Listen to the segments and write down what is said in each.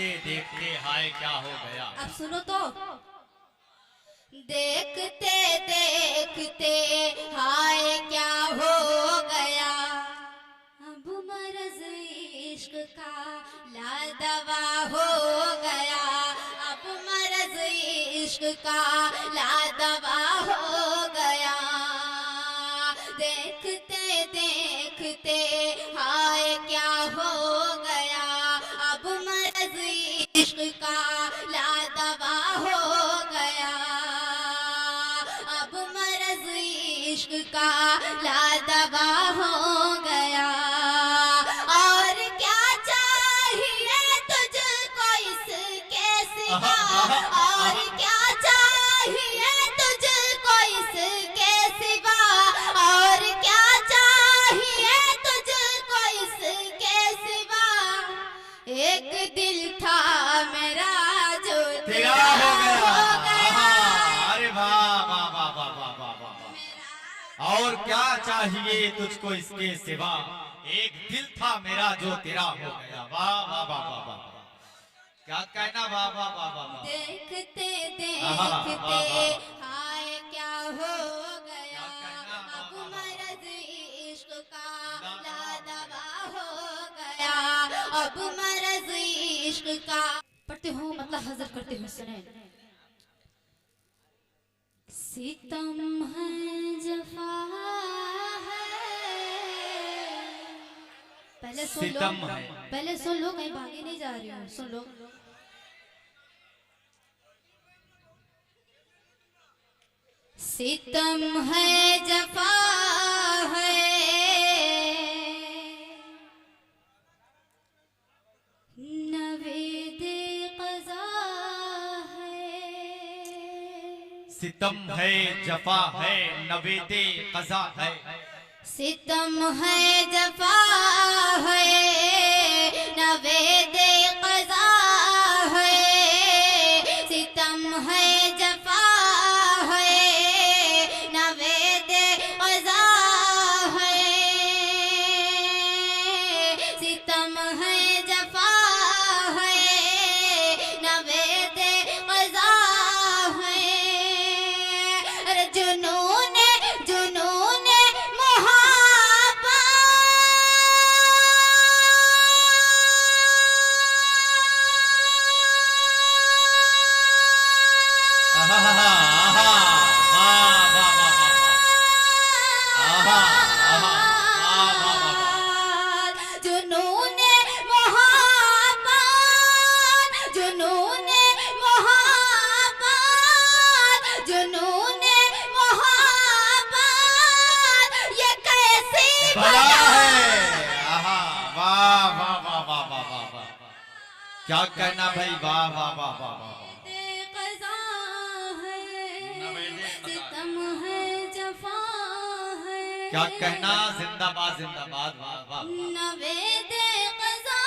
देखते देखते हाय क्या हो गया। अब सुनो तो, देखते देखते हाय क्या हो गया, अब मर्ज इश्क का लादवा हो गया, अब मर्ज इश्क का लादवा हो गया। देखते देखते हाय क्या हो गया, अब मर्ज इश्क का लादवा हो गया, अब मर्ज इश्क का लादवा हो गया। और क्या चाहिए तुझको इसके सिवा, और क्या चाहिए तुझको इसके सिवा, और क्या चाहिए तुझको इसके सिवा। एक दिल था मेरा जो तेरा हो गया। अरे वाह वाह वाह वाह वाह वाह वाह। और क्या चाहिए तुझको इसके सिवा, एक दिल था मेरा जो तेरा हो गया। वाह वाह वाह वाह वाह। क्या कहना, वाह वाह वाह वाह वाह। देखते देखते हाय क्या हो गया, अब मर्ज इश्क का लादवा हो गया, अब मर्ज इश्क का। पढ़ते हो मतलब हजर करते हो, सुने। सितम है जफा है, पहले सुन लो, सितम है। पहले सुन लो, कहीं भागी नहीं जा रही हूँ, सुन लो। सितम है जफा है, नवेद क़ज़ा है। सितम है जफा है नवेदे क़ज़ा है। सितम है जफा है, नवेद क़ज़ा है। सितम है जफा है, नवेद क़ज़ा है। सितम है जफा है, नवेद क़ज़ा है। अरे जुनून जुनून क्या कहना भाई, वाह वाह वाह वाह वाह। क़ज़ा है, सितम है जफा है। क्या कहना, जिंदाबाद जिंदाबाद, वाह वाह। नवेद क़ज़ा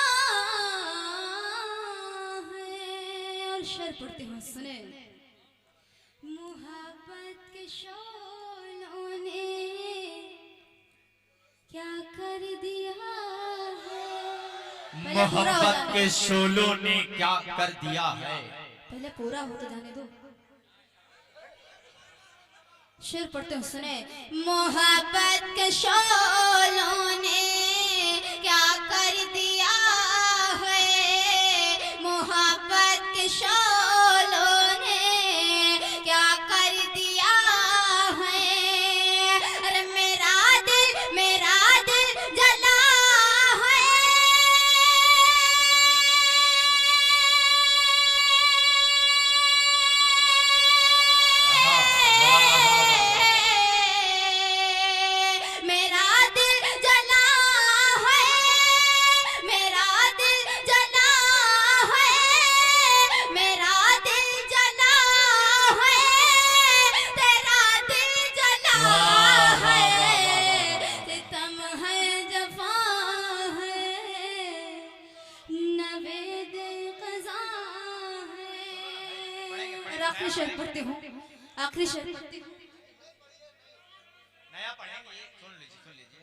है। और शेर पढ़ती हूँ, सुने। मोहब्बत के शोलों ने क्या कर दिया है, मोहब्बत के शोलों ने क्या कर दिया है। पहले पूरा हो तो जाने दो। शेर पढ़ते हो, सुने। मोहब्बत के शोलों ने क्या कर दिया है, मोहब्बत के शोलों ने क्या कर दिया है। अरे मेरा दिल जला है, मेरा दिल जला है, मेरा दिल जला है, मेरा दिल जला है, तेरा दिल जला है। सितम है जफा है, नवेद क़ज़ा है। और आखिरी शेर पढ़ती हूँ, आखिरी शेर पढ़ती हूँ। नया पढ़ेंगे, सुन लीजिए सुन लीजिए।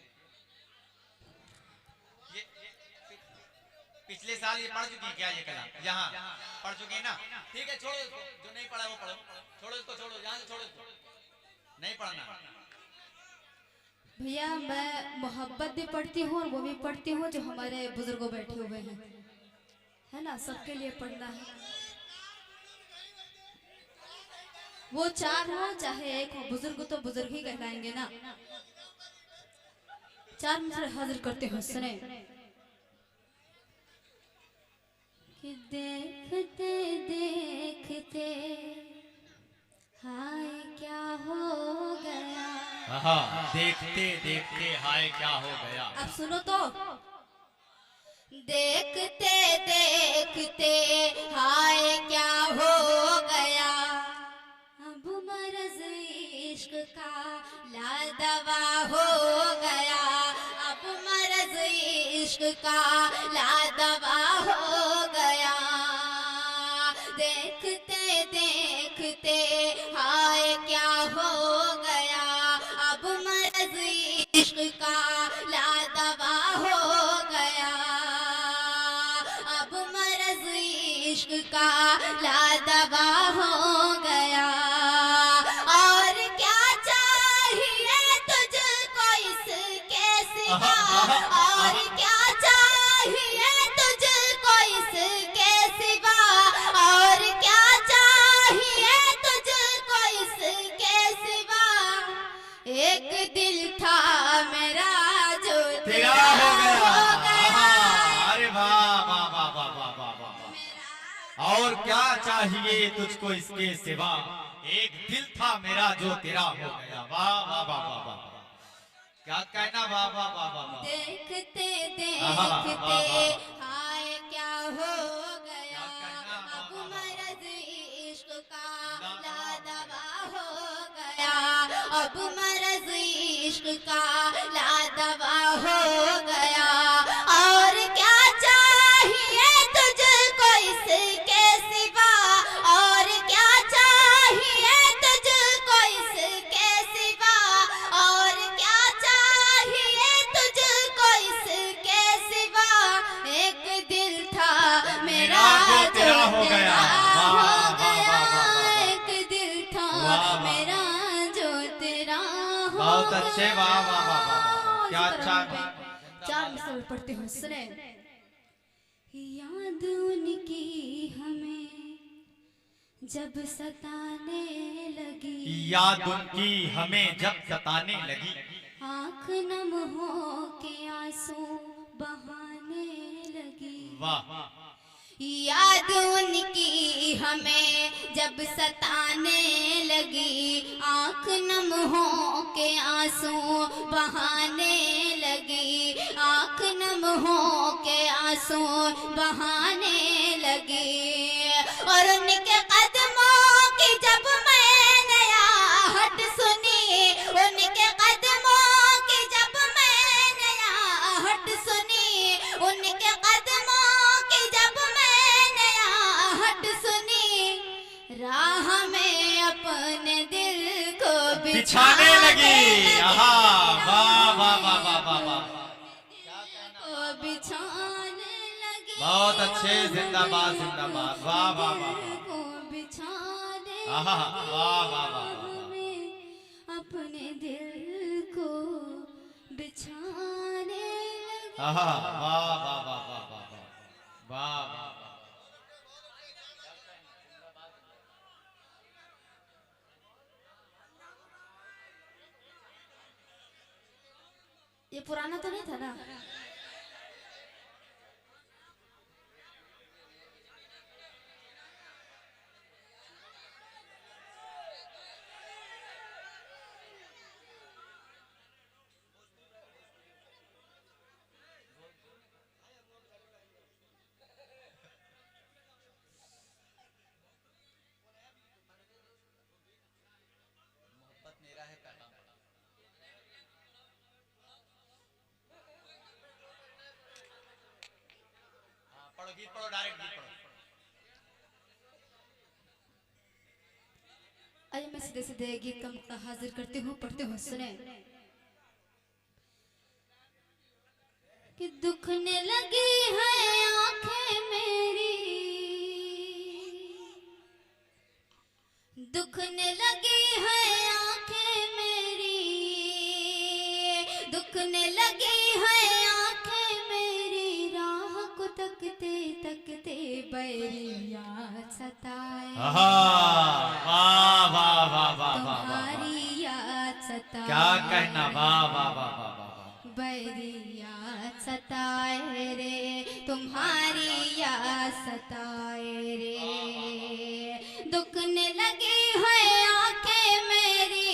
ये पिछले साल ये पढ़ चुकी है क्या ये कलाम? यहाँ पढ़ चुकी है ना? ठीक है, छोड़ो इसको, जो नहीं पढ़ा वो पढ़ो, छोड़ो इसको, छोड़ो यहाँ से, छोड़ो इसको, नहीं पढ़ना। भैया मैं मोहब्बत भी पढ़ती हूँ और वो भी पढ़ती हूँ जो हमारे बुजुर्गों बैठे हुए हैं, है ना, सबके लिए पढ़ना है। वो चार हो चाहे एक हो, बुजुर्ग तो बुजुर्ग ही कहलाएंगे ना। चार मिसरे हाजिर करते हो, सुने कि देखते देखते हाय क्या हो गया। देखते देखते हाय क्या हो गया। अब सुनो तो, देखते देखते हाय क्या हो गया, अब मरज इश्क का लादवा हो गया, अब मरज इश्क का लादवा हो गया। देखते देखते हाय क्या हो गया, अब मरज इश्क का लादवा हो गया, अब मरज इश्क का लादवा हो गया। और क्या चाहिए तुझको इसके सिवा, और क्या चाहिए तुझको इसके सिवा, और क्या चाहिए तुझको इसके सिवा। एक दिल था मेरा जो तेरा हो गया। अरे वाह वाह वाह वाह वाह वाह वाह। और क्या चाहिए तुझको इसके सिवा, एक दिल था मेरा जो तेरा हो गया। वाह वाह वाह वाह वाह, क्या कहना, वाह वाह वाह वाह वाह। देखते देखते हाय क्या हो गया, अब मरज इश्क का लादवा हो गया, अब मरज इश्क का लादवा हो गया। और क्या चाहिए तुझको इसके सिवा, और क्या चाहिए तुझको इसके सिवा, और क्या चाहिए तुझको इसके सिवा। एक दिल था मेरा जो तेरा हो गया, एक दिल था मेरा जो तेरा हो गया। बहुत अच्छे, वाह वाह वाह वाह, क्या अच्छा। चार मिसल पढ़ते हो, सुने। याद उनकी हमें जब सताने लगी, याद उनकी हमें जब सताने लगी, आँख नम हो के आंसू बहाने लगी। वाह। याद उनकी हमें जब सताने लगी, आँख नम हो के आंसू बहाने लगी, आँख नम हो के आंसू बहाने लगी। और उनके कदमों की जब मैंने आहट सुनी, उनके कदमों की जब मैंने आहट सुनी, उनके कदमों की जब मैंने आहट सुनी, राह में अपने दिल को बिछाने लगी। आहा, वाह वाह वाह वाह वाह वाह, को बिछाने लगी। बहुत अच्छे, जिंदाबाद जिंदाबाद, वाह वाह वाह वाह, को बिछाने आहा, वाह वाह वाह वाह, में अपने दिल को बिछाने लगी। आहा, वाह वाह वाह वाह वाह वाह, वाह वाह वाह। ये पुराना तो नहीं था ना? पढ़ो गीत, पढ़ो डायरेक्ट गीत पढ़ो। आइए मैं सीधे सीधे गीत का हाजिर करती हूँ, पढ़ते हो, सुने। कि दुखने लगी है आंखें दुखने लगी है आंखें मेरी, दुखने लगी है आंखें मेरी, राह को तकते तकते बैरिया सताए, वाह वाह वाह वाह वाह वाह, तुम्हारी याद सताए, क्या कहना, वाह वाह वाह वाह वाह, बैरिया सताए रे, तुम्हारी याद सताए रे, दुखने लगी है आंखें मेरी,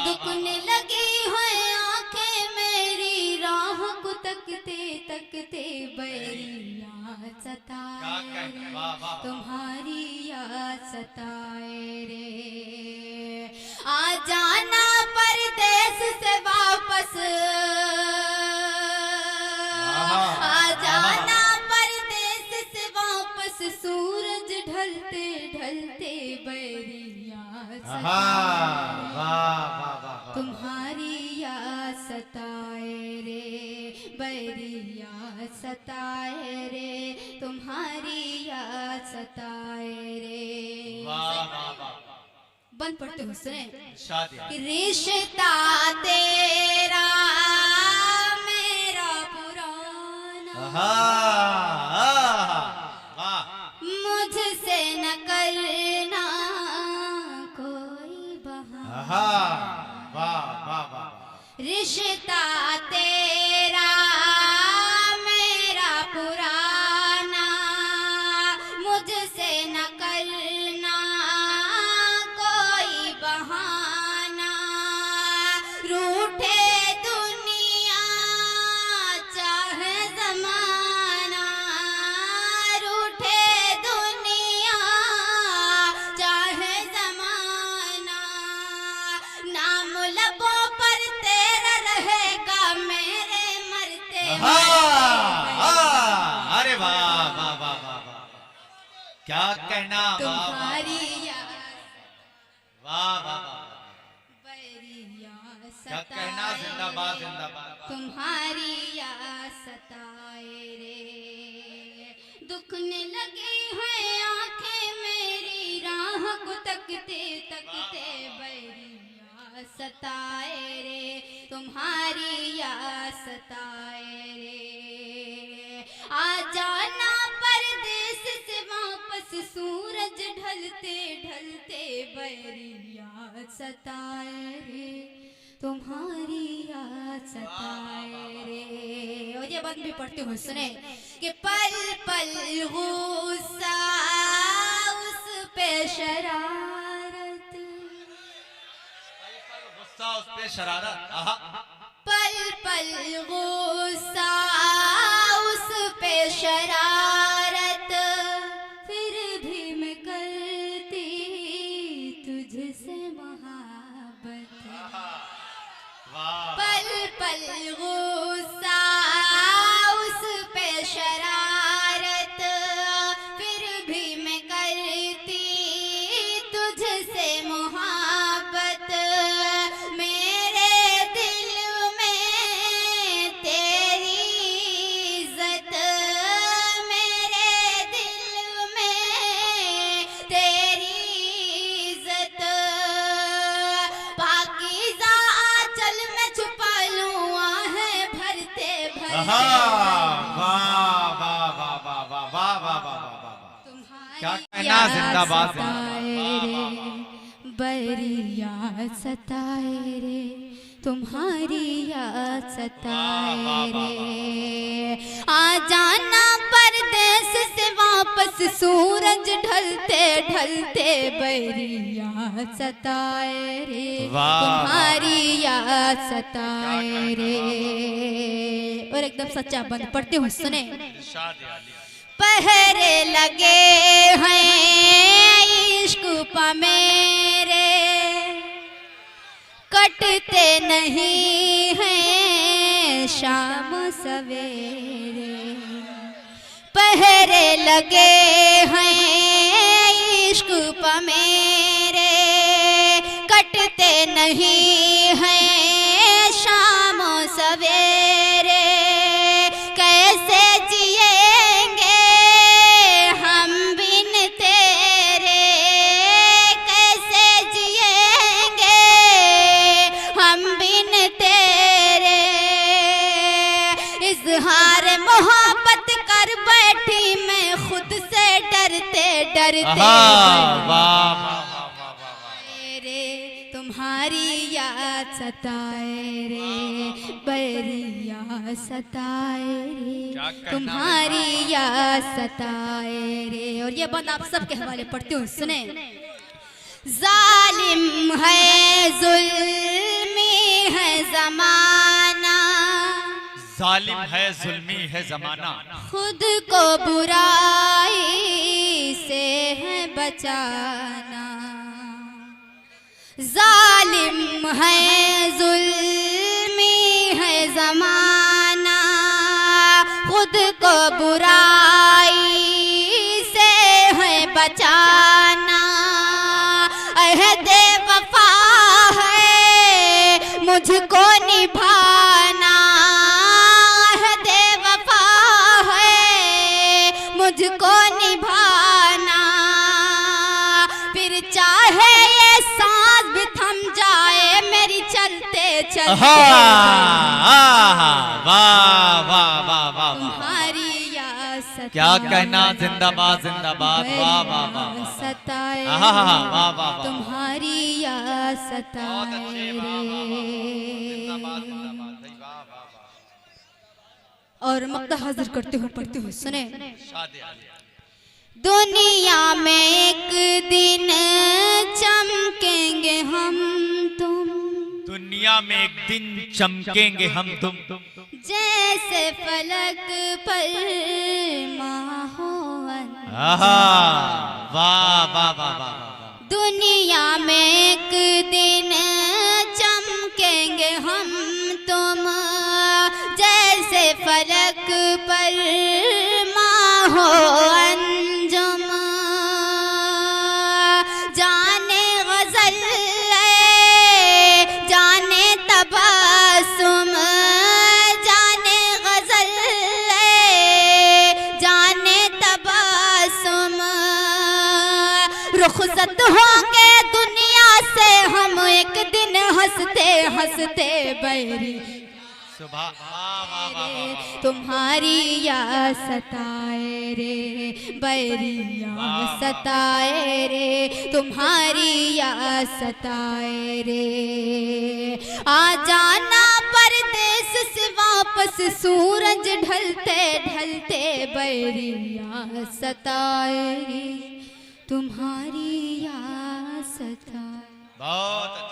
दुखने लगी है आंखें मेरी, राह को तकते तकते बैरिया सताए क्या कहना, वाह वाह वाह, तुम्हारी याद सताए रे, आ जाना परदेस से वापस, आ जाना परदेस से वापस, सूरज ढलते ढलते बैरिया वाह वाह वाह वाह, तुम्हारी याद सताए रे, बैरिया सताए रे, तुम्हारी याद सताए रे। वाह वाह वाह, बंद पढ़ते हो सुने, शादी कि रिश्ता तेरा मेरा पुराना, वाह, मुझसे न करना कोई बहाना, वाह वाह वाह, रिश्ता तेरा मेरा पुराना, मुझसे न करना कोई बहाना, रूठे दुनिया चाहे जमाना, रूठे दुनिया चाहे जमाना, नाम लबों पर तेरा रहेगा मेरे मरते अरे वाह वाह वाह वाह वाह, क्या कहना, वाह वाह तुम्हारी याद वाह वाह वाह, बैरिया क्या कहना, सताए जिंदाबाद रे, जिंदाबाद, तुम्हारी याद सताए रे, दुखने लगी है आंखें मेरी, राह को तकते तकते बैरिया सताए रे, तुम्हारी याद सताए रे, आ जाना परदेस से वापस, सूरज ढलते ढलते बैरिया सताए रे, तुम्हारी याद सताए रे। और ये बंद भी पढ़ते हो सुने, कि पल पल गुस्सा उस पे शरारत, गुस्सा उस पे शरारत, आहा, पल पल गुस्सा उस पे शरारत, फिर भी मैं करती तुझसे मोहब्बत, वाह पल पल गुस्सा उस पे शरारत, फिर भी मैं करती तुझसे मोहब्बत, मेरे दिल में तेरी इज्जत, मेरे दिल में तेरी इज्जत, पाकीज़ा आंचल में छुपा लूं आहें भरते आहा, भरते, वाह वाह वाह वाह वाह वाह वाह वाह वाह, क्या तुम्हारी कहना, याद जिंदाबाद सताए रे, बैरिया सताए रे, तुम्हारी याद सताए रे, आ जाना परदेस से वापस, सूरज ढलते ढलते बैरिया सताए रे, वाह, तुम्हारी याद सताए रे। और एकदम सच्चा बंद पढ़ते हो सुने, पहरे लगे हैं इश्क पे मेरे, कटते नहीं हैं शाम सवेरे, पहरे लगे हैं इश्क पे मेरे, कटते नहीं हैं शाम सवेरे, कैसे जिएंगे हम बिन तेरे, डरते वाह वाह वाह वाह वाह। रे तुम्हारी याद सताए रे बैरिया सताए रे तुम्हारी याद सताए रे। और ये बात आप सबके हवाले पढ़ती हूँ, सुने। जालिम है जुल्मी है जमाना, जालिम है जुल्मी है जमाना, खुद को बुराई से है बचाना। जालिम है जुल्मी है जमाना, खुद को बुराई से है बचाना। अहदे वफा है मुझको निभाना, अहदे वफा है मुझको निभाना। फिर चाहे ये सांस भी थम जाए मेरी चलते चलते। वाह वाह वाह वाह वाह। तुम्हारी याद सताए, क्या कहना, जिंदाबाद जिंदाबाद, वाह वाह वाह सताए वाह वाह वाह। तुम्हारी याद सताए और मक्ता हाजिर करते हुए पढ़ते हुए सुने। दुनिया में एक दिन चमकेंगे हम तुम, दुनिया में एक दिन चमकेंगे हम तुम, जैसे फलक पर माहोन। वाह वाह वाह वाह। दुनिया में एक दिन चमकेंगे हम तुम, जैसे फलक पर माहो अंजुम। जाने गजल जाने तबस्सुम, जाने गजल जाने तबस्सुम। रुखसत होंगे दुनिया से हम एक दिन हंसते हंसते बैरी। तुम्हारी याद सताए रे बैरिया सताए रे तुम्हारी याद सताए रे। आ जाना परदेस से वापस सूरज ढलते ढलते बैरिया सताए रे तुम्हारी याद सताए। बहुत